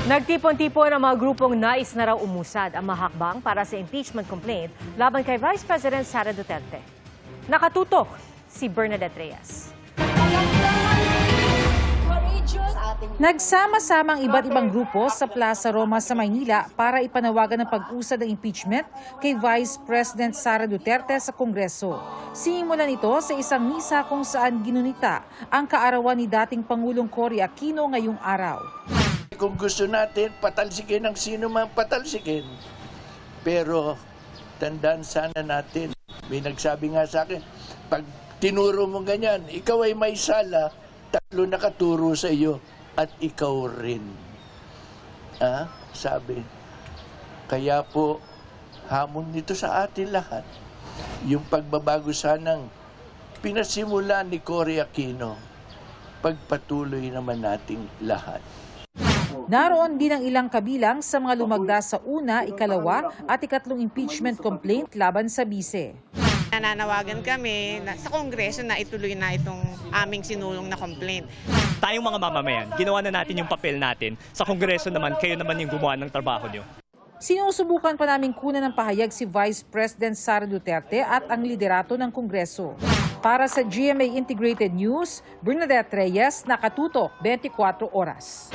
Nagtipon-tipon ang mga grupong nais na raw umusad ang mahakbang para sa impeachment complaint laban kay Vice President Sara Duterte. Nakatutok si Bernadette Reyes. Nagsama-sama ang iba't ibang grupo sa Plaza Roma sa Maynila para ipanawagan ng pag-usad ng impeachment kay Vice President Sara Duterte sa Kongreso. Sinimulan ito sa isang misa kung saan ginunita ang kaarawan ni dating Pangulong Cory Aquino ngayong araw. Kung gusto natin, patalsikin ang sino man patalsikin. Pero tandaan sana natin, may nagsabi nga sa akin, pag tinuro mo ganyan, ikaw ay may sala, 3 nakaturo sa iyo at ikaw rin. Sabi. Kaya po, hamon nito sa atin lahat. Yung pagbabago sanang pinasimula ni Cory Aquino, pagpatuloy naman nating lahat. Naroon din ang ilang kabilang sa mga lumagda sa una, ikalawa at ikatlong impeachment complaint laban sa bise. Nananawagan kami sa Kongreso na ituloy na itong aming sinulong na complaint. Tayong mga mamamayan, ginawa na natin yung papel natin. Sa Kongreso naman, kayo naman yung gumawa ng trabaho nyo. Sinusubukan pa namin kunan ng pahayag si Vice President Sara Duterte at ang liderato ng Kongreso. Para sa GMA Integrated News, Bernadette Reyes, Nakatutok, 24 Oras.